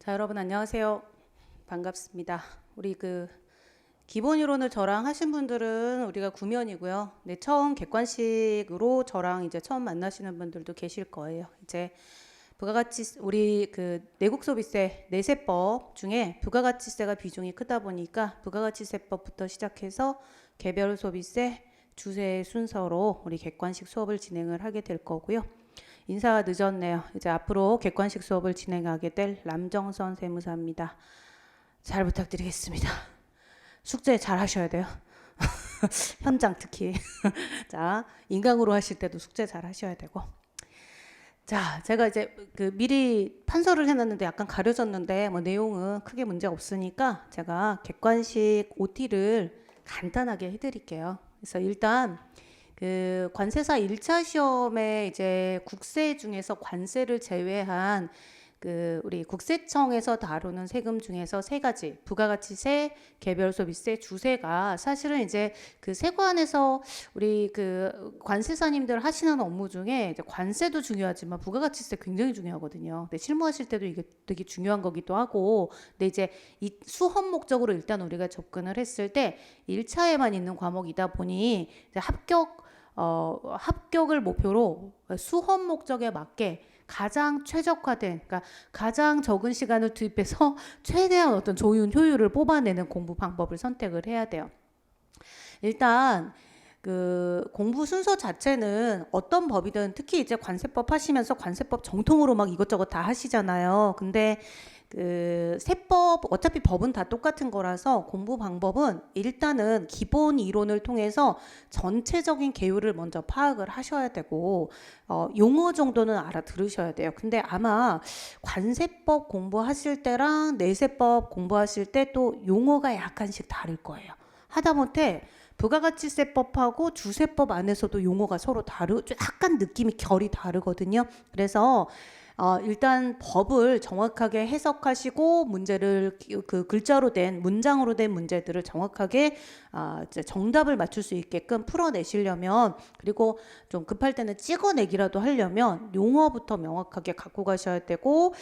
자, 여러분 안녕하세요. 반갑습니다. 우리 기본 이론을 저랑 하신 분들은 우리가 구면이고요. 네, 처음 객관식으로 저랑 이제 처음 만나시는 분들도 계실 거예요. 이제 부가가치 우리 내국소비세 내세법 중에 부가가치세가 비중이 크다 보니까 부가가치세법부터 시작해서 개별 소비세, 주세 순서로 우리 객관식 수업을 진행을 하게 될 거고요. 인사가 늦었네요. 이제 앞으로 객관식 수업을 진행하게 될 남정선 세무사입니다. 잘 부탁드리겠습니다. 숙제 잘 하셔야 돼요. 현장 특히. 자, 인강으로 하실 때도 숙제 잘 하셔야 되고. 자, 제가 이제 미리 판서를 해놨는데 약간 가려졌는데 뭐 내용은 크게 문제 없으니까 제가 객관식 OT를 간단하게 해드릴게요. 그래서 일단 관세사 1차 시험에 이제 국세 중에서 관세를 제외한 우리 국세청에서 다루는 세금 중에서 세 가지 부가가치세, 개별소비세, 주세가 사실은 이제 세관에서 우리 관세사님들 하시는 업무 중에 이제 관세도 중요하지만 부가가치세 굉장히 중요하거든요. 근데 실무하실 때도 이게 되게 중요한 거기도 하고, 근데 이제 이 수험 목적으로 일단 우리가 접근을 했을 때 1차에만 있는 과목이다 보니 이제 합격을 목표로 수험 목적에 맞게 가장 최적화된, 그러니까 가장 적은 시간을 투입해서 최대한 어떤 좋은 효율을 뽑아내는 공부 방법을 선택을 해야 돼요. 일단 공부 순서 자체는 어떤 법이든 특히 이제 관세법 하시면서 관세법 정통으로 막 이것저것 다 하시잖아요. 근데 세법 어차피 법은 다 똑같은 거라서 공부 방법은 일단은 기본 이론을 통해서 전체적인 개요를 먼저 파악을 하셔야 되고 용어 정도는 알아들으셔야 돼요. 근데 아마 관세법 공부하실 때랑 내세법 공부하실 때 또 용어가 약간씩 다를 거예요. 하다못해 부가가치세법하고 주세법 안에서도 용어가 서로 약간 느낌이 결이 다르거든요. 그래서 일단 법을 정확하게 해석하시고 문제를 글자로 된 문장으로 된 문제들을 정확하게 이제 정답을 맞출 수 있게끔 풀어내시려면, 그리고 좀 급할 때는 찍어내기라도 하려면 용어부터 명확하게 갖고 가셔야 되고,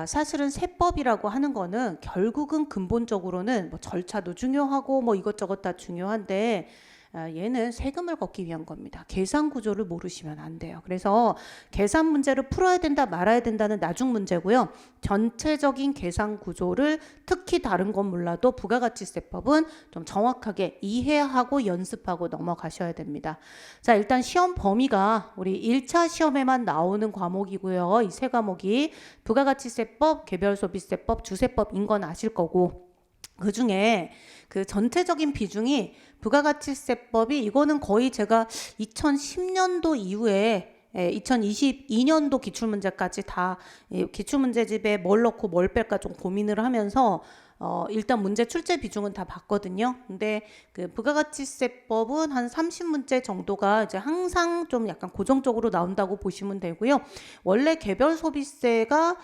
사실은 세법이라고 하는 거는 결국은 근본적으로는 뭐 절차도 중요하고 뭐 이것저것 다 중요한데 얘는 세금을 걷기 위한 겁니다. 계산 구조를 모르시면 안 돼요. 그래서 계산 문제를 풀어야 된다 말아야 된다는 나중 문제고요. 전체적인 계산 구조를 특히 다른 건 몰라도 부가가치세법은 좀 정확하게 이해하고 연습하고 넘어가셔야 됩니다. 자, 일단 시험 범위가 우리 1차 시험에만 나오는 과목이고요. 이 세 과목이 부가가치세법, 개별소비세법, 주세법인 건 아실 거고, 그 중에 전체적인 비중이 부가가치세법이 이거는 거의 제가 2010년도 이후에 2022년도 기출문제까지 다 기출문제집에 뭘 넣고 뭘 뺄까 좀 고민을 하면서 일단 문제 출제 비중은 다 봤거든요. 근데 부가가치세법은 한 30문제 정도가 이제 항상 좀 약간 고정적으로 나온다고 보시면 되고요. 원래 개별 소비세가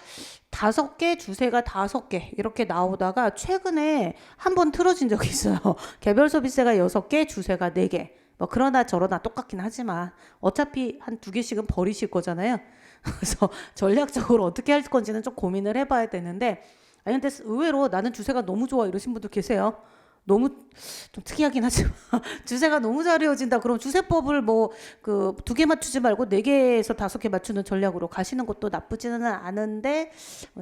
5개, 주세가 5개 이렇게 나오다가 최근에 한번 틀어진 적이 있어요. 개별 소비세가 6개, 주세가 4개. 뭐 그러나 저러나 똑같긴 하지만 어차피 한 2개씩은 버리실 거잖아요. 그래서 전략적으로 어떻게 할 건지는 좀 고민을 해봐야 되는데, 아니 근데 의외로 나는 주세가 너무 좋아 이러신 분도 계세요. 너무 좀 특이하긴 하지만 주세가 너무 잘 이어진다 그럼 주세법을 뭐 2개 맞추지 말고 4개에서 5개 맞추는 전략으로 가시는 것도 나쁘지는 않은데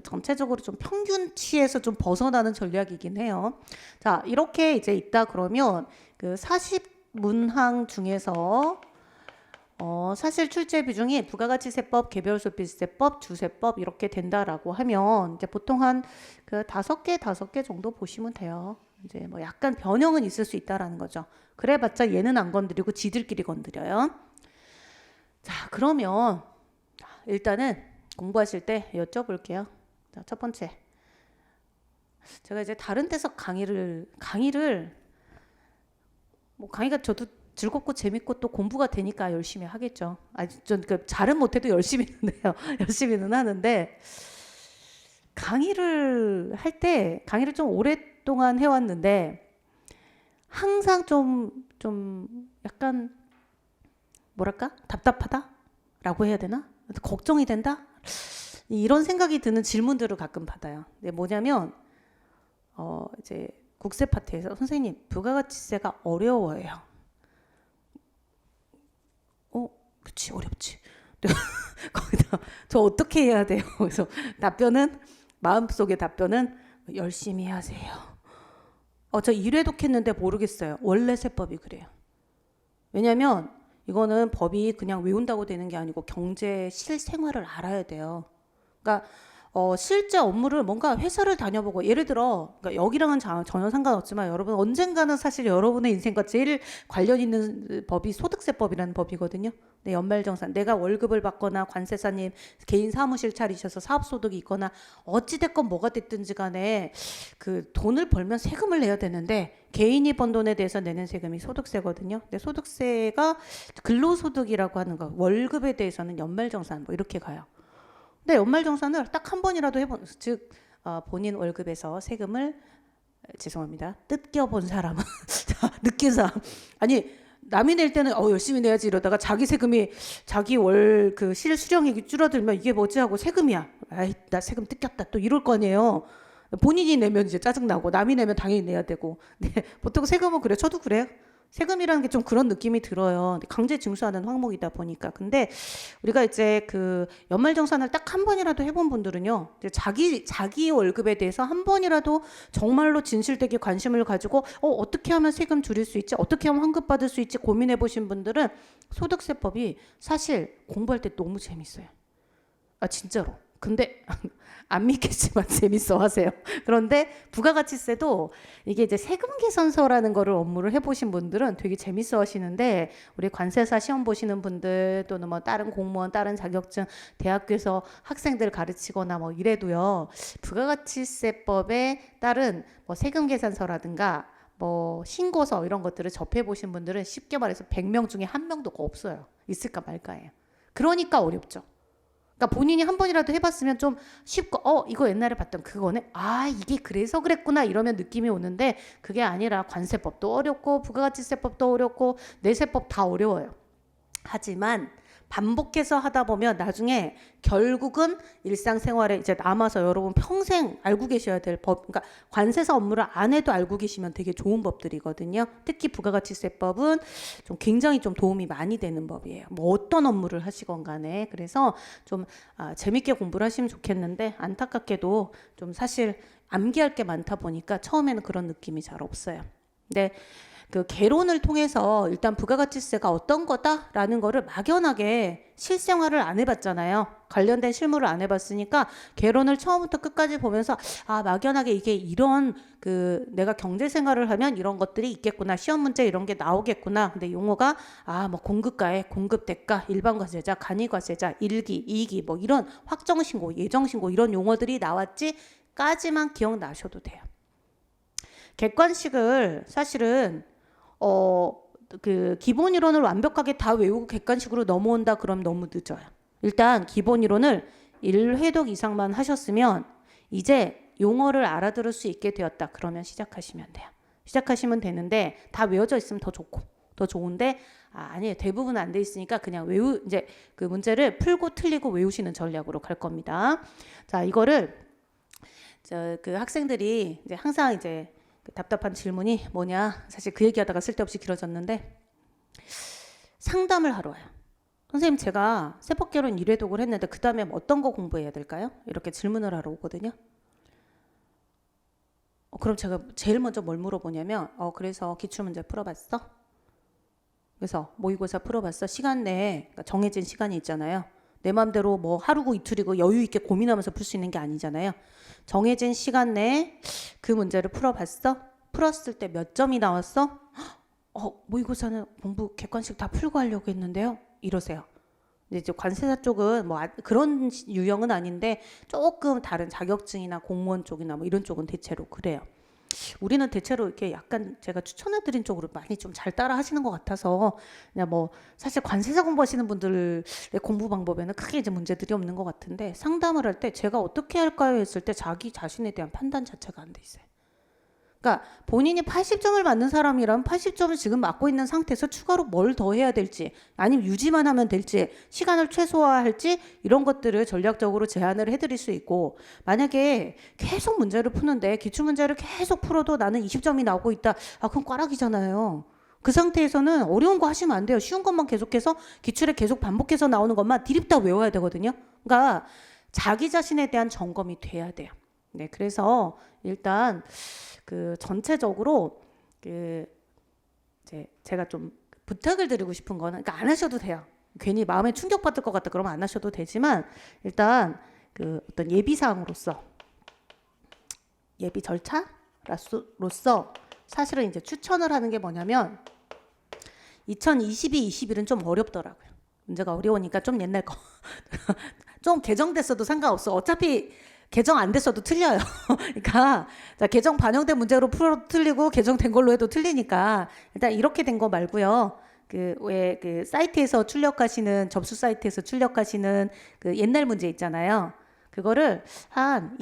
전체적으로 좀 평균치에서 좀 벗어나는 전략이긴 해요. 자, 이렇게 이제 있다 그러면 40문항 중에서 사실 출제 비중이 부가가치세법, 개별소비세법, 주세법 이렇게 된다라고 하면 이제 보통 한 5개 정도 보시면 돼요. 이제 뭐 약간 변형은 있을 수 있다라는 거죠. 그래봤자 얘는 안 건드리고 지들끼리 건드려요. 자, 그러면 일단은 공부하실 때 여쭤볼게요. 자, 첫 번째. 제가 이제 다른 데서 뭐 강의가 저도 즐겁고 재밌고 또 공부가 되니까 열심히 하겠죠. 전 잘은 못해도 열심히는 해요. 열심히는 하는데 강의를 좀 오랫동안 해왔는데 항상 좀 약간 뭐랄까 답답하다라고 해야 되나? 걱정이 된다? 이런 생각이 드는 질문들을 가끔 받아요. 근데 뭐냐면 이제 국세 파트에서 선생님 부가가치세가 어려워요. 그치 어렵지. 거기다 저 어떻게 해야 돼요? 그래서 답변은 마음속의 답변은 열심히 하세요. 저 1회독 했는데 모르겠어요. 원래 세법이 그래요. 왜냐면 이거는 법이 그냥 외운다고 되는 게 아니고 경제 실생활을 알아야 돼요. 그러니까 실제 업무를 뭔가 회사를 다녀보고 예를 들어 그러니까 여기랑은 전혀 상관없지만 여러분 언젠가는 사실 여러분의 인생과 제일 관련 있는 법이 소득세법이라는 법이거든요. 네, 연말정산 내가 월급을 받거나 관세사님 개인 사무실 차리셔서 사업소득이 있거나 어찌됐건 뭐가 됐든지 간에 그 돈을 벌면 세금을 내야 되는데 개인이 번 돈에 대해서 내는 세금이 소득세거든요. 근데 소득세가 근로소득이라고 하는 거 월급에 대해서는 연말정산 뭐 이렇게 가요. 근데 연말정산을 딱 한 번이라도 해본 즉 본인 월급에서 세금을 죄송합니다 뜯겨본 사람은 느낀 사람 아니 남이 낼 때는 열심히 내야지 이러다가 자기 세금이 자기 월 그 실수령액이 줄어들면 이게 뭐지 하고 세금이야 아이 나 세금 뜯겼다 또 이럴 거 아니에요. 본인이 내면 이제 짜증나고 남이 내면 당연히 내야 되고 네, 보통 세금은 그래 저도 그래요. 세금이라는 게 좀 그런 느낌이 들어요. 강제 징수하는 항목이다 보니까. 근데 우리가 이제 그 연말정산을 딱 한 번이라도 해본 분들은요, 이제 자기 월급에 대해서 한 번이라도 정말로 진실되게 관심을 가지고 어떻게 하면 세금 줄일 수 있지, 어떻게 하면 환급 받을 수 있지 고민해 보신 분들은 소득세법이 사실 공부할 때 너무 재밌어요. 진짜로. 근데 안 믿겠지만 재밌어 하세요. 그런데 부가가치세도 이게 이제 세금 계산서라는 거를 업무를 해보신 분들은 되게 재밌어 하시는데 우리 관세사 시험 보시는 분들 또는 뭐 다른 공무원 다른 자격증 대학교에서 학생들 가르치거나 뭐 이래도요 부가가치세법에 따른 뭐 세금 계산서라든가 뭐 신고서 이런 것들을 접해 보신 분들은 쉽게 말해서 100명 중에 1명도 없어요. 있을까 말까예요. 그러니까 어렵죠. 그러니까 본인이 한 번이라도 해봤으면 좀 쉽고 이거 옛날에 봤던 그거네 이게 그래서 그랬구나 이러면 느낌이 오는데 그게 아니라 관세법도 어렵고 부가가치세법도 어렵고 내세법 다 어려워요. 하지만 반복해서 하다 보면 나중에 결국은 일상생활에 이제 남아서 여러분 평생 알고 계셔야 될 법, 그러니까 관세사 업무를 안 해도 알고 계시면 되게 좋은 법들이거든요. 특히 부가가치세법은 좀 굉장히 좀 도움이 많이 되는 법이에요. 뭐 어떤 업무를 하시건 간에. 그래서 좀 재밌게 공부를 하시면 좋겠는데 안타깝게도 좀 사실 암기할 게 많다 보니까 처음에는 그런 느낌이 잘 없어요. 근데 그 개론을 통해서 일단 부가가치세가 어떤 거다라는 거를 막연하게 실생활을 안 해봤잖아요. 관련된 실무를 안 해봤으니까 개론을 처음부터 끝까지 보면서 막연하게 이게 이런 그 내가 경제생활을 하면 이런 것들이 있겠구나 시험 문제 이런 게 나오겠구나. 근데 용어가 뭐 공급가액, 공급대가, 일반과세자, 간이과세자, 1기, 2기 뭐 이런 확정신고, 예정신고 이런 용어들이 나왔지까지만 기억나셔도 돼요. 객관식을 사실은 그 기본 이론을 완벽하게 다 외우고 객관식으로 넘어온다 그럼 너무 늦어요. 일단 기본 이론을 1회독 이상만 하셨으면 이제 용어를 알아들을 수 있게 되었다. 그러면 시작하시면 돼요. 시작하시면 되는데 다 외워져 있으면 더 좋고 더 좋은데 아니에요. 대부분 안 돼 있으니까 그냥 이제 그 문제를 풀고 틀리고 외우시는 전략으로 갈 겁니다. 자, 이거를 그 학생들이 이제 항상 이제 답답한 질문이 뭐냐 사실 그 얘기하다가 쓸데없이 길어졌는데 상담을 하러 와요. 선생님 제가 세법개론 1회독을 했는데 그 다음에 어떤 거 공부해야 될까요? 이렇게 질문을 하러 오거든요. 그럼 제가 제일 먼저 뭘 물어보냐면 그래서 기출문제 풀어봤어? 그래서 모의고사 풀어봤어? 시간 내에 그러니까 정해진 시간이 있잖아요. 내 맘대로 뭐 하루고 이틀이고 여유 있게 고민하면서 풀 수 있는 게 아니잖아요. 정해진 시간 내에 그 문제를 풀어봤어? 풀었을 때 몇 점이 나왔어? 모의고사는 공부 객관식 다 풀고 하려고 했는데요. 이러세요. 근데 이제 관세사 쪽은 뭐 그런 유형은 아닌데 조금 다른 자격증이나 공무원 쪽이나 뭐 이런 쪽은 대체로 그래요. 우리는 대체로 이렇게 약간 제가 추천해드린 쪽으로 많이 좀 잘 따라 하시는 것 같아서 그냥 뭐 사실 관세사 공부하시는 분들의 공부 방법에는 크게 이제 문제들이 없는 것 같은데 상담을 할 때 제가 어떻게 할까요 했을 때 자기 자신에 대한 판단 자체가 안 돼 있어요. 그러니까 본인이 80점을 맞는 사람이라면 80점을 지금 맞고 있는 상태에서 추가로 뭘 더 해야 될지, 아니면 유지만 하면 될지, 시간을 최소화할지, 이런 것들을 전략적으로 제안을 해드릴 수 있고, 만약에 계속 문제를 푸는데 기출문제를 계속 풀어도 나는 20점이 나오고 있다. 그럼 꽈락이잖아요. 그 상태에서는 어려운 거 하시면 안 돼요. 쉬운 것만 계속해서, 기출에 계속 반복해서 나오는 것만 디립다 외워야 되거든요. 그러니까 자기 자신에 대한 점검이 돼야 돼요. 네, 그래서 일단 그 전체적으로 그 제가 좀 부탁을 드리고 싶은 거는, 그러니까 안 하셔도 돼요. 괜히 마음에 충격받을 것 같다 그러면 안 하셔도 되지만, 일단 그 어떤 예비 사항으로서, 예비 절차로서 사실은 이제 추천을 하는 게 뭐냐면, 2022-21은 좀 어렵더라고요. 문제가 어려우니까 좀 옛날 거 좀 개정됐어도 상관없어. 어차피 개정 안 됐어도 틀려요. 그러니까 개정 반영된 문제로 풀어도 틀리고 개정된 걸로 해도 틀리니까, 일단 이렇게 된 거 말고요. 그 왜 그 사이트에서 출력하시는, 접수 사이트에서 출력하시는 그 옛날 문제 있잖아요. 그거를 한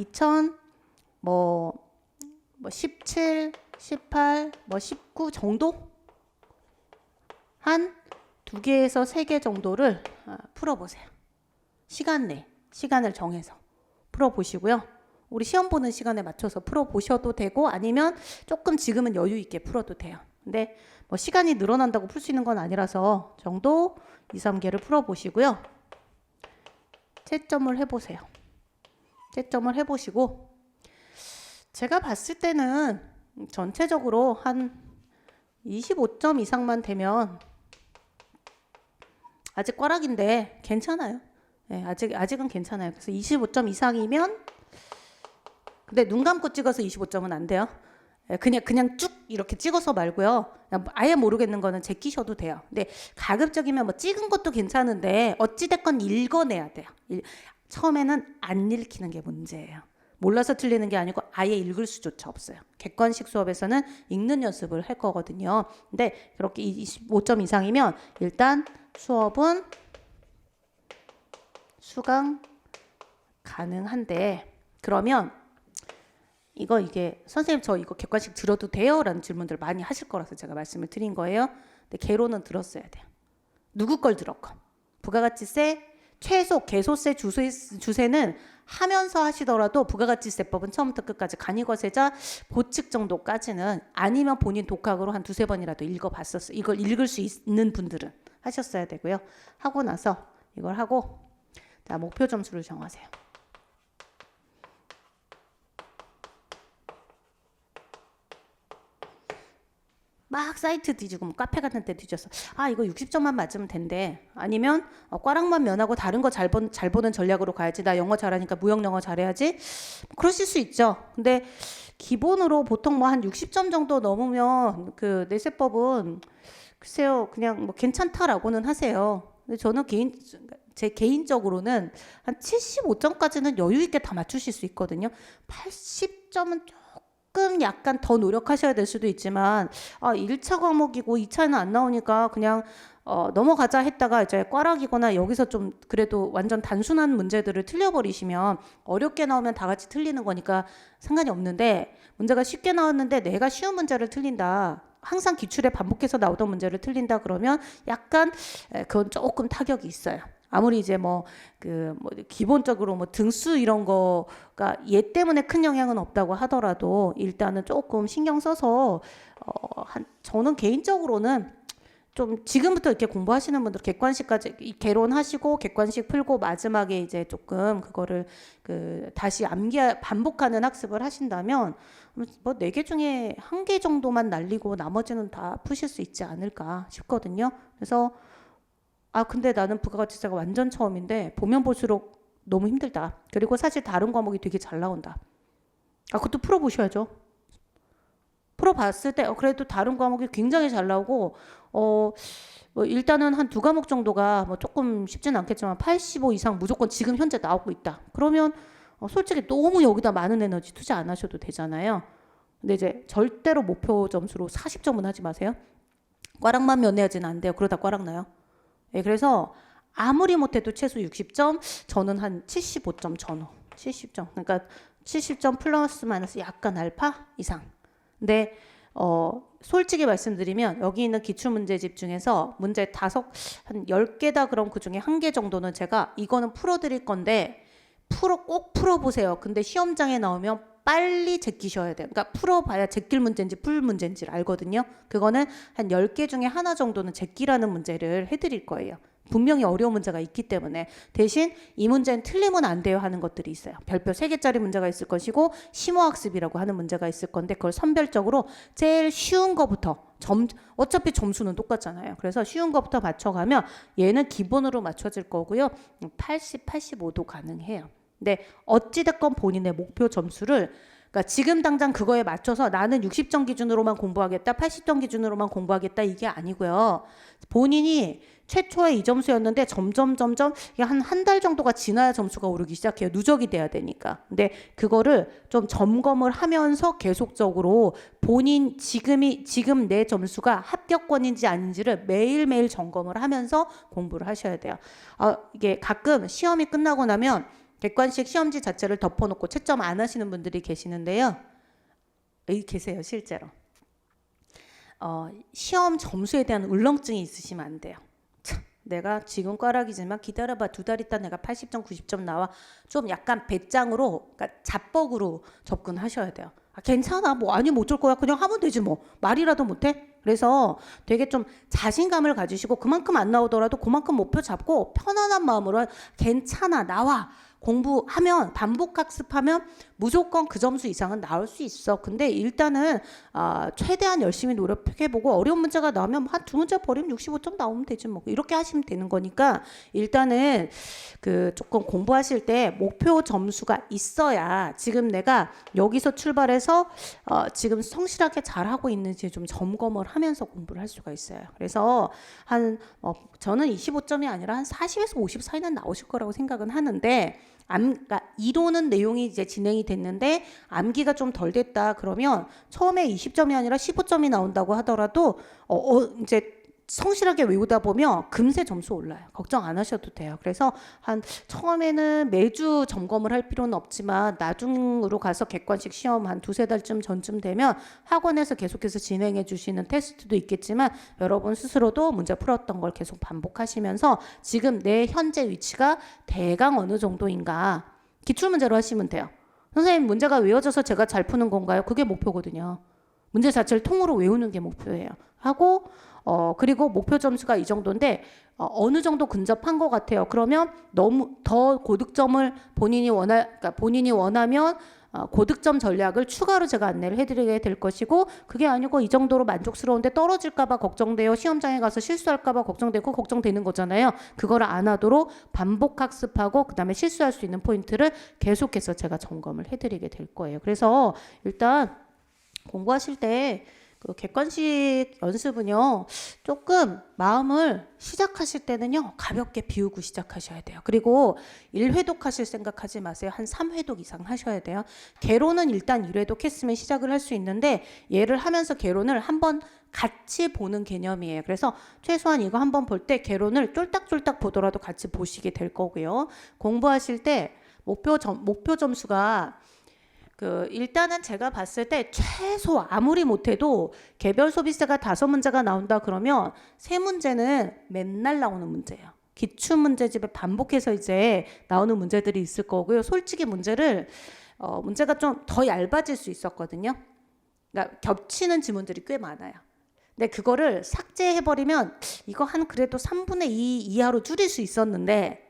17, 18, 19 정도? 한 2개에서 3개 정도를 풀어보세요. 시간 내, 시간을 정해서 풀어보시고요. 우리 시험 보는 시간에 맞춰서 풀어보셔도 되고, 아니면 조금 지금은 여유 있게 풀어도 돼요. 근데 뭐 시간이 늘어난다고 풀 수 있는 건 아니라서 정도 2, 3개를 풀어보시고요. 채점을 해보세요. 채점을 해보시고, 제가 봤을 때는 전체적으로 한 25점 이상만 되면 아직 꽈락인데 괜찮아요. 네, 아직은 괜찮아요. 그래서 25점 이상이면, 근데 눈 감고 찍어서 25점은 안 돼요. 그냥 쭉 이렇게 찍어서 말고요. 그냥 아예 모르겠는 거는 제끼셔도 돼요. 근데 가급적이면 뭐 찍은 것도 괜찮은데 어찌됐건 읽어내야 돼요. 처음에는 안 읽히는 게 문제예요. 몰라서 틀리는 게 아니고 아예 읽을 수조차 없어요. 객관식 수업에서는 읽는 연습을 할 거거든요. 근데 그렇게 25점 이상이면 일단 수업은 수강 가능한데, 그러면 이게 선생님 저 이거 객관식 들어도 돼요? 라는 질문들 많이 하실 거라서 제가 말씀을 드린 거예요. 근데 개론은 들었어야 돼요. 누구 걸 들었건. 부가가치세, 최소 개소세 주세는 하면서 하시더라도 부가가치세법은 처음부터 끝까지 간이거세자 보칙 정도까지는, 아니면 본인 독학으로 한 2-3번이라도 읽어봤었어요. 이걸 읽을 수 있는 분들은 하셨어야 되고요. 하고 나서 이걸 하고, 자, 목표 점수를 정하세요. 막 사이트 뒤지고 뭐 카페 같은 데 뒤져서 이거 60점만 맞으면 된대. 아니면 꽈락만 면하고 다른 거 잘 보는 전략으로 가야지. 나 영어 잘하니까 무역 영어 잘해야지. 그러실 수 있죠. 근데 기본으로 보통 뭐 한 60점 정도 넘으면 그 내세법은 글쎄요 그냥 뭐 괜찮다라고는 하세요. 근데 저는 제 개인적으로는 한 75점까지는 여유 있게 다 맞추실 수 있거든요. 80점은 조금 약간 더 노력하셔야 될 수도 있지만, 1차 과목이고 2차는 안 나오니까 그냥 넘어가자 했다가 이제 꽈락이거나 여기서 좀 그래도 완전 단순한 문제들을 틀려버리시면, 어렵게 나오면 다 같이 틀리는 거니까 상관이 없는데, 문제가 쉽게 나왔는데 내가 쉬운 문제를 틀린다, 항상 기출에 반복해서 나오던 문제를 틀린다 그러면 약간 그건 조금 타격이 있어요. 아무리 이제 기본적으로 뭐 등수 이런 거가 얘 때문에 큰 영향은 없다고 하더라도 일단은 조금 신경 써서 저는 개인적으로는 좀 지금부터 이렇게 공부하시는 분들 객관식까지 개론하시고 객관식 풀고 마지막에 이제 조금 그거를 다시 반복하는 학습을 하신다면 뭐 4개 중에 1개 정도만 날리고 나머지는 다 푸실 수 있지 않을까 싶거든요. 그래서 근데 나는 부가가치세가 완전 처음인데 보면 볼수록 너무 힘들다. 그리고 사실 다른 과목이 되게 잘 나온다. 그것도 풀어보셔야죠. 풀어봤을 때 그래도 다른 과목이 굉장히 잘 나오고 뭐 일단은 한 2과목 정도가 뭐 조금 쉽지는 않겠지만 85 이상 무조건 지금 현재 나오고 있다. 그러면 솔직히 너무 여기다 많은 에너지 투자 안 하셔도 되잖아요. 근데 이제 절대로 목표 점수로 40점은 하지 마세요. 꽈락만 면해야지는 안 돼요. 그러다 꽈락 나요. 네, 그래서 아무리 못해도 최소 60점, 저는 한 75점 전후, 70점. 그러니까 70점 플러스 마이너스 약간 알파 이상. 근데 솔직히 말씀드리면 여기 있는 기출문제집 중에서 문제 한 10개다 그럼 그중에 1개 정도는 제가 이거는 풀어드릴 건데 꼭 풀어보세요. 근데 시험장에 나오면 빨리 제끼셔야 돼요. 그러니까 풀어봐야 제낄 문제인지 풀 문제인지를 알거든요. 그거는 한 10개 중에 하나 정도는 제끼라는 문제를 해드릴 거예요. 분명히 어려운 문제가 있기 때문에. 대신 이 문제는 틀리면 안 돼요 하는 것들이 있어요. 별표 3개짜리 문제가 있을 것이고 심오학습이라고 하는 문제가 있을 건데 그걸 선별적으로 제일 쉬운 거부터 어차피 점수는 똑같잖아요. 그래서 쉬운 거부터 맞춰가면 얘는 기본으로 맞춰질 거고요. 80, 85도 가능해요. 근데 어찌됐건 본인의 목표 점수를 그러니까 지금 당장 그거에 맞춰서 나는 60점 기준으로만 공부하겠다, 80점 기준으로만 공부하겠다 이게 아니고요. 본인이 최초에 이 점수였는데 점점 한 달 정도가 지나야 점수가 오르기 시작해요. 누적이 돼야 되니까. 근데 그거를 좀 점검을 하면서 계속적으로 본인 지금 내 점수가 합격권인지 아닌지를 매일매일 점검을 하면서 공부를 하셔야 돼요. 이게 가끔 시험이 끝나고 나면 객관식 시험지 자체를 덮어놓고 채점 안 하시는 분들이 계시는데요. 계세요, 실제로. 시험 점수에 대한 울렁증이 있으시면 안 돼요. 내가 지금 꽈락이지만 기다려봐 2달 있다 내가 80점 90점 나와. 좀 약간 배짱으로 그러니까 자뻑으로 접근하셔야 돼요. 괜찮아 뭐 아니 못 줄 거야 그냥 하면 되지 뭐 말이라도 못해. 그래서 되게 좀 자신감을 가지시고 그만큼 안 나오더라도 그만큼 목표 잡고 편안한 마음으로 괜찮아 나와. 공부하면 반복학습하면 무조건 그 점수 이상은 나올 수 있어. 근데 일단은 최대한 열심히 노력해보고 어려운 문제가 나오면 한 2문제 버리면 65점 나오면 되지 뭐 이렇게 하시면 되는 거니까 일단은 그 조금 공부하실 때 목표 점수가 있어야 지금 내가 여기서 출발해서 지금 성실하게 잘하고 있는지 좀 점검을 하면서 공부를 할 수가 있어요. 그래서 저는 25점이 아니라 한 40에서 50 사이는 나오실 거라고 생각은 하는데 그러니까 이론은 내용이 이제 진행이 됐는데 암기가 좀 덜 됐다 그러면 처음에 20점이 아니라 15점이 나온다고 하더라도 이제 성실하게 외우다 보면 금세 점수 올라요. 걱정 안 하셔도 돼요. 그래서 처음에는 매주 점검을 할 필요는 없지만 나중으로 가서 객관식 시험 한 2-3달쯤 전쯤 되면 학원에서 계속해서 진행해 주시는 테스트도 있겠지만 여러분 스스로도 문제 풀었던 걸 계속 반복하시면서 지금 내 현재 위치가 대강 어느 정도인가 기출문제로 하시면 돼요. 선생님 문제가 외워져서 제가 잘 푸는 건가요? 그게 목표거든요. 문제 자체를 통으로 외우는 게 목표예요. 하고 그리고 목표 점수가 이 정도인데 어느 정도 근접한 것 같아요. 그러면 너무 더 고득점을 본인이 원하면 고득점 전략을 추가로 제가 안내를 해드리게 될 것이고 그게 아니고 이 정도로 만족스러운데 떨어질까봐 걱정돼요. 시험장에 가서 실수할까봐 걱정되고 걱정되는 거잖아요. 그거를 안 하도록 반복 학습하고 그 다음에 실수할 수 있는 포인트를 계속해서 제가 점검을 해드리게 될 거예요. 그래서 일단 공부하실 때 그 객관식 연습은요 조금 마음을 시작하실 때는요 가볍게 비우고 시작하셔야 돼요. 그리고 1회독 하실 생각하지 마세요. 한 3회독 이상 하셔야 돼요. 개론은 일단 1회독 했으면 시작을 할 수 있는데 얘를 하면서 개론을 한번 같이 보는 개념이에요. 그래서 최소한 이거 한번 볼 때 개론을 쫄딱쫄딱 보더라도 같이 보시게 될 거고요. 공부하실 때 목표 점수가 일단은 제가 봤을 때 최소 아무리 못해도 개별 소비세가 5문제가 나온다 그러면 3문제는 맨날 나오는 문제예요. 기출문제집에 반복해서 이제 나오는 문제들이 있을 거고요. 솔직히 문제가 좀 더 얇아질 수 있었거든요. 그러니까 겹치는 지문들이 꽤 많아요. 근데 그거를 삭제해버리면 이거 그래도 3분의 2 이하로 줄일 수 있었는데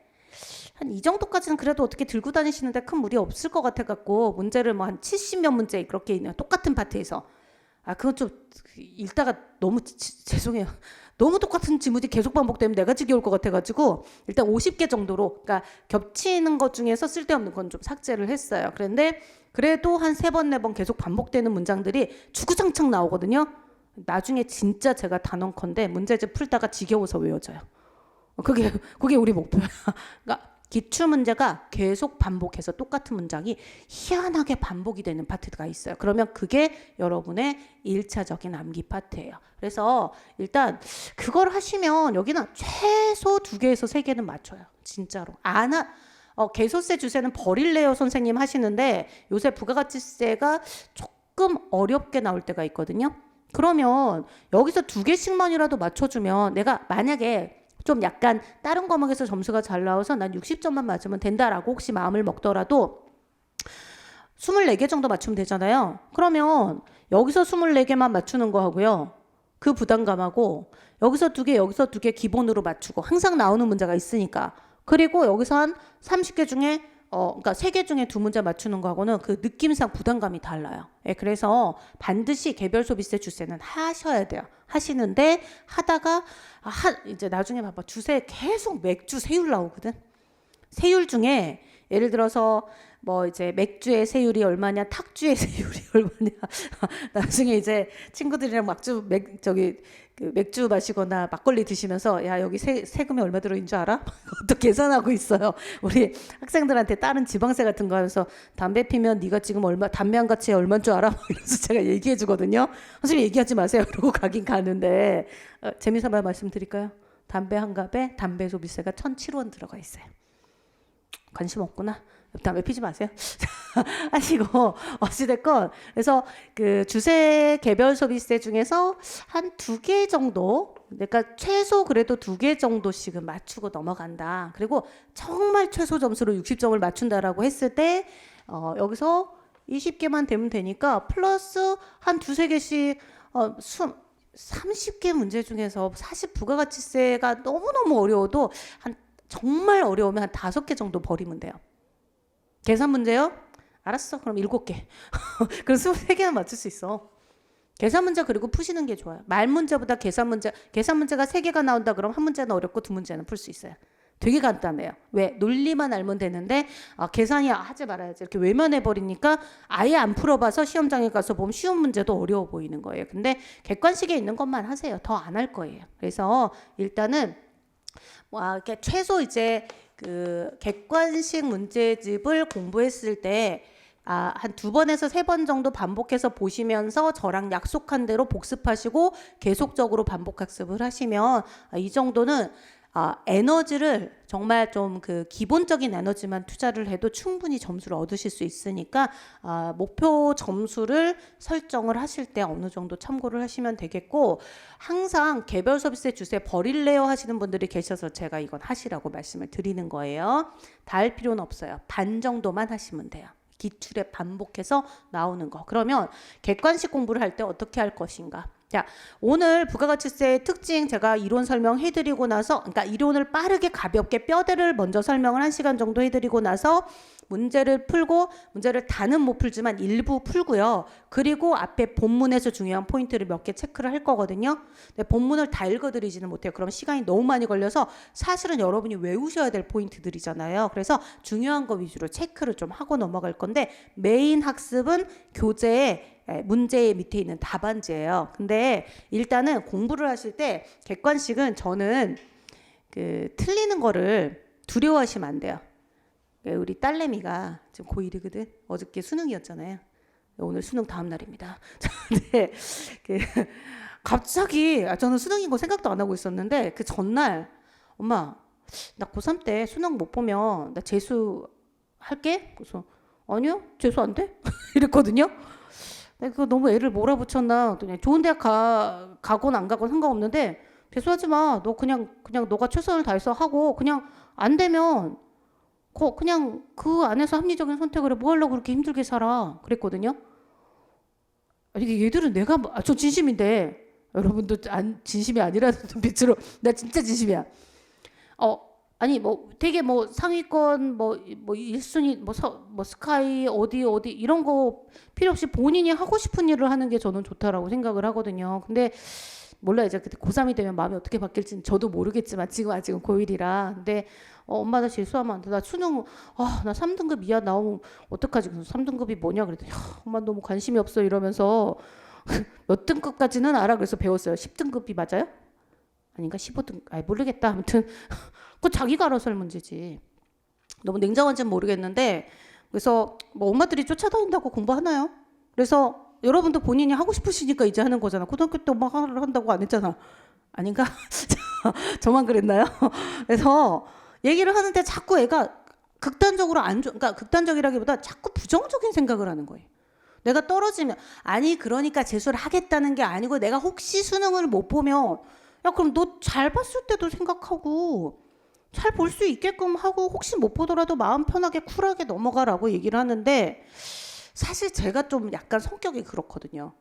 한 이 정도까지는 그래도 어떻게 들고 다니시는데 큰 무리 없을 것 같아갖고 문제를 뭐 한 70몇 문제 그렇게 있네요. 똑같은 파트에서. 그건 좀 읽다가 너무 죄송해요. 너무 똑같은 지문이 계속 반복되면 내가 지겨울 것 같아가지고 일단 50개 정도로 그러니까 겹치는 것 중에서 쓸데없는 건 좀 삭제를 했어요. 그런데 그래도 한 3번, 4번 계속 반복되는 문장들이 주구장창 나오거든요. 나중에 진짜 제가 단언컨대 문제집 풀다가 지겨워서 외워져요. 그게 우리 목표야. 그러니까 기출문제가 계속 반복해서 똑같은 문장이 희한하게 반복이 되는 파트가 있어요. 그러면 그게 여러분의 1차적인 암기 파트예요. 그래서 일단 그걸 하시면 여기는 최소 2개에서 3개는 맞춰요. 진짜로. 개소세 주세는 버릴래요 선생님 하시는데 요새 부가가치세가 조금 어렵게 나올 때가 있거든요. 그러면 여기서 2개씩만이라도 맞춰주면 내가 만약에 좀 약간 다른 과목에서 점수가 잘 나와서 난 60점만 맞으면 된다라고 혹시 마음을 먹더라도 24개 정도 맞추면 되잖아요. 그러면 여기서 24개만 맞추는 거 하고요. 그 부담감하고 여기서 2개, 여기서 2개 기본으로 맞추고 항상 나오는 문제가 있으니까. 그리고 여기서 한 30개 중에 그러니까 3개 중에 2문제 맞추는 거하고는 그 느낌상 부담감이 달라요. 예, 그래서 반드시 개별 소비세 주세는 하셔야 돼요. 하시는데 하다가 이제 나중에 봐봐. 주세 계속 맥주 세율 나오거든. 세율 중에 예를 들어서 뭐 이제 맥주의 세율이 얼마냐, 탁주의 세율이 얼마냐. 나중에 이제 친구들이랑 맥주 마시거나 막걸리 드시면서 야 여기 세금이 얼마 들어있는 줄 알아? 또 계산하고 있어요. 우리 학생들한테 다른 지방세 같은 거 하면서 담배 피면 네가 지금 담배 한 가치에 얼마인 줄 알아? 이러면서 제가 얘기해 주거든요. 선생님 얘기하지 마세요. 그러고 가긴 가는데 재미삼아 말씀드릴까요? 담배 한 갑에 담배 소비세가 1,007원 들어가 있어요. 관심 없구나. 담배 피지 마세요. 하시고 어찌됐건 그래서 그 주세 개별 소비세 중에서 한 2개 정도, 그러니까 최소 그래도 2개 정도씩은 맞추고 넘어간다. 그리고 정말 최소 점수로 60점을 맞춘다라고 했을 때 여기서 20개만 되면 되니까 플러스 한 2-3개씩 30개 문제 중에서 사실 부가가치세가 너무너무 어려워도 정말 어려우면 한 5개 정도 버리면 돼요. 계산 문제요? 알았어. 그럼 7개. 그럼 23개는 맞출 수 있어. 계산 문제 그리고 푸시는 게 좋아요. 말 문제보다 계산 문제가 3개가 나온다 그러면 한 문제는 어렵고 2문제는 풀 수 있어요. 되게 간단해요. 왜? 논리만 알면 되는데 계산이 하지 말아야지. 이렇게 외면해버리니까 아예 안 풀어봐서 시험장에 가서 보면 쉬운 문제도 어려워 보이는 거예요. 근데 객관식에 있는 것만 하세요. 더 안 할 거예요. 그래서 일단은 이렇게 최소 이제 그 객관식 문제집을 공부했을 때 한 2번에서 3번 정도 반복해서 보시면서 저랑 약속한 대로 복습하시고 계속적으로 반복 학습을 하시면 이 정도는 에너지를 정말 좀 그 기본적인 에너지만 투자를 해도 충분히 점수를 얻으실 수 있으니까 목표 점수를 설정을 하실 때 어느 정도 참고를 하시면 되겠고, 항상 개별 소비세 주세 버릴래요 하시는 분들이 계셔서 제가 이건 하시라고 말씀을 드리는 거예요. 다 할 필요는 없어요. 반 정도만 하시면 돼요. 기출에 반복해서 나오는 거. 그러면 객관식 공부를 할 때 어떻게 할 것인가? 자, 오늘 부가가치세의 특징 제가 이론 설명해드리고 나서, 그러니까 이론을 빠르게 가볍게 뼈대를 먼저 설명을 1시간 정도 해드리고 나서 문제를 풀고, 문제를 다는 못 풀지만 일부 풀고요. 그리고 앞에 본문에서 중요한 포인트를 몇 개 체크를 할 거거든요. 근데 본문을 다 읽어드리지는 못해요. 그럼 시간이 너무 많이 걸려서 사실은 여러분이 외우셔야 될 포인트들이잖아요. 그래서 중요한 거 위주로 체크를 좀 하고 넘어갈 건데, 메인 학습은 교재에 문제 밑에 있는 답안지예요. 근데 일단은 공부를 하실 때 객관식은 저는 그 틀리는 거를 두려워하시면 안 돼요. 우리 딸내미가 지금 고1이거든. 어저께 수능이었잖아요. 오늘 수능 다음 날입니다. 근데 갑자기 저는 수능인 거 생각도 안 하고 있었는데 그 전날 엄마 나 고3 때 수능 못 보면 나 재수 할게. 그래서 아니요 재수 안 돼. 이랬거든요. 내가 그거 너무 애를 몰아붙였나. 좋은 대학 가건 안 가건 상관없는데 재수하지 마. 너 그냥 너가 최선을 다해서 하고 그냥 안 되면 그냥 그 안에서 합리적인 선택을 해. 뭐 하려고 그렇게 힘들게 살아. 그랬거든요. 이게 얘들은 저 진심인데 여러분도 진심이 아니라는 눈빛으로 나 진짜 진심이야. 아니 뭐 되게 뭐 상위권 뭐 1순위 뭐 스카이 어디 이런 거 필요 없이 본인이 하고 싶은 일을 하는 게 저는 좋다라고 생각을 하거든요. 근데 몰라 이제 그때 고3이 되면 마음이 어떻게 바뀔지는 저도 모르겠지만 지금 아직은 고1이라. 근데 엄마 나 재수하면 안 돼. 나 수능 나 3등급 이하 나오면 어떡하지? 그래서 3등급이 뭐냐 그랬더니 엄마 너무 관심이 없어 이러면서 몇 등급까지는 알아. 그래서 배웠어요. 10등급이 맞아요? 아닌가? 15등급 모르겠다. 아무튼 그거 자기가 알아서 할 문제지. 너무 냉정한지는 모르겠는데 그래서 뭐 엄마들이 쫓아다닌다고 공부하나요? 그래서 여러분도 본인이 하고 싶으시니까 이제 하는 거잖아. 고등학교 때 엄마가 한다고 안 했잖아. 아닌가? 저만 그랬나요? 그래서 얘기를 하는데 자꾸 애가 극단적으로 그러니까 극단적이라기보다 자꾸 부정적인 생각을 하는 거예요. 내가 떨어지면 아니 그러니까 재수를 하겠다는 게 아니고 내가 혹시 수능을 못 보면 야 그럼 너 잘 봤을 때도 생각하고 잘 볼 수 있게끔 하고 혹시 못 보더라도 마음 편하게 쿨하게 넘어가라고 얘기를 하는데 사실 제가 좀 약간 성격이 그렇거든요.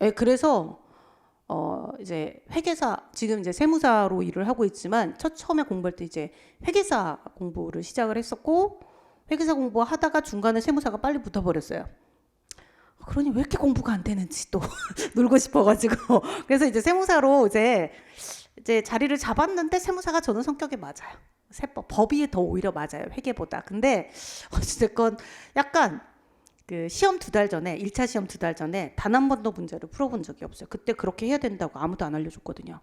예, 그래서 이제 회계사 지금 이제 세무사로 일을 하고 있지만 처음에 공부할 때 이제 회계사 공부를 시작을 했었고 회계사 공부하다가 중간에 세무사가 빨리 붙어버렸어요. 그러니 왜 이렇게 공부가 안 되는지 또 놀고 싶어가지고 그래서 이제 세무사로 이제 자리를 잡았는데 세무사가 저는 성격에 맞아요. 세법 법이 더 오히려 맞아요 회계보다. 근데 어찌됐건 약간 그 시험 2달 전에 1차 시험 2달 전에 단 한 번도 문제를 풀어본 적이 없어요. 그때 그렇게 해야 된다고 아무도 안 알려줬거든요.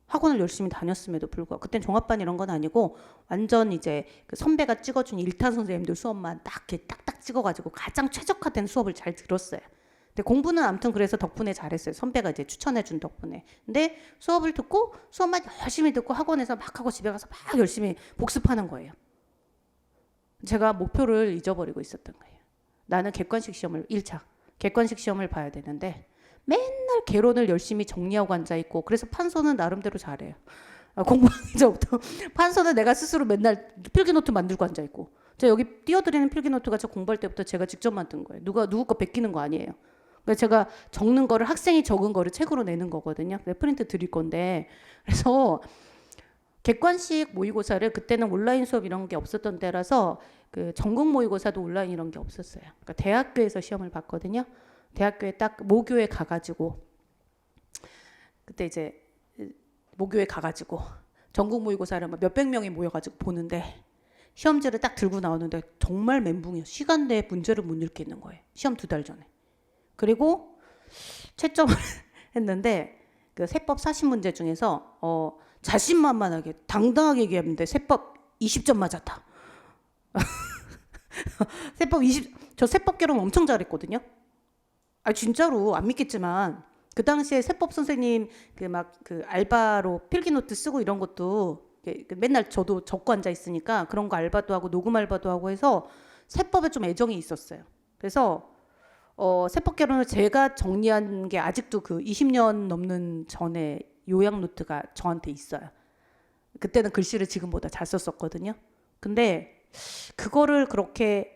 학원을 열심히 다녔음에도 불구하고 그땐 종합반 이런 건 아니고 완전 이제 그 선배가 찍어준 1탄 선생님들 수업만 딱 이렇게 딱딱 찍어가지고 가장 최적화된 수업을 잘 들었어요. 근데 공부는 아무튼 그래서 덕분에 잘했어요. 선배가 이제 추천해준 덕분에. 근데 수업을 듣고 수업만 열심히 듣고 학원에서 막 하고 집에 가서 막 열심히 복습하는 거예요. 제가 목표를 잊어버리고 있었던 거예요. 나는 객관식 시험을 1차 객관식 시험을 봐야 되는데 맨날 개론을 열심히 정리하고 앉아있고 그래서 판서는 나름대로 잘해요. 공부하기 전부터 판서는 내가 스스로 맨날 필기노트 만들고 앉아있고 제가 여기 띄워드리는 필기노트가 저 공부할 때부터 제가 직접 만든 거예요. 누구 거 베끼는 거 아니에요. 그러니까 제가 적는 거를 학생이 적은 거를 책으로 내는 거거든요. 프린트 드릴 건데 그래서 객관식 모의고사를 그때는 온라인 수업 이런 게 없었던 때라서 그 전국 모의고사도 온라인 이런 게 없었어요. 그러니까 대학교에서 시험을 봤거든요. 대학교에 딱 모교에 가가지고 그때 이제 모교에 가가지고 전국 모의고사를 몇백 명이 모여가지고 보는데 시험지를 딱 들고 나오는데 정말 멘붕이에요. 시간대에 문제를 못 읽겠는 거예요. 시험 2달 전에. 그리고 채점을 했는데 그 세법 40문제 중에서 자신만만하게 당당하게 얘기했는데 세법 20점 맞았다. 세법 20, 저 세법 개론 엄청 잘했거든요. 아 진짜로 안 믿겠지만 그 당시에 세법 선생님 그 알바로 필기노트 쓰고 이런 것도 맨날 저도 적고 앉아 있으니까 그런 거 알바도 하고 녹음 알바도 하고 해서 세법에 좀 애정이 있었어요. 그래서 세법 개론을 제가 정리한 게 아직도 그 20년 넘는 전에 요약 노트가 저한테 있어요. 그때는 글씨를 지금보다 잘 썼었거든요. 근데 그거를 그렇게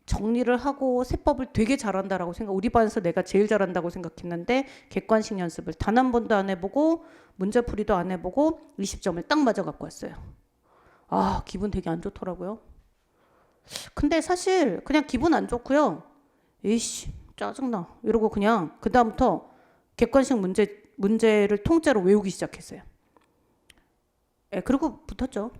정리를 하고 세법을 되게 잘한다라고 우리 반에서 내가 제일 잘한다고 생각했는데 객관식 연습을 단 한 번도 안 해보고 문제풀이도 안 해보고 20점을 딱 맞아 갖고 왔어요. 아 기분 되게 안 좋더라고요. 근데 사실 그냥 기분 안 좋고요. 에이씨 짜증나 이러고 그냥 그 다음부터 객관식 문제를 통째로 외우기 시작했어요. 그리고 붙었죠.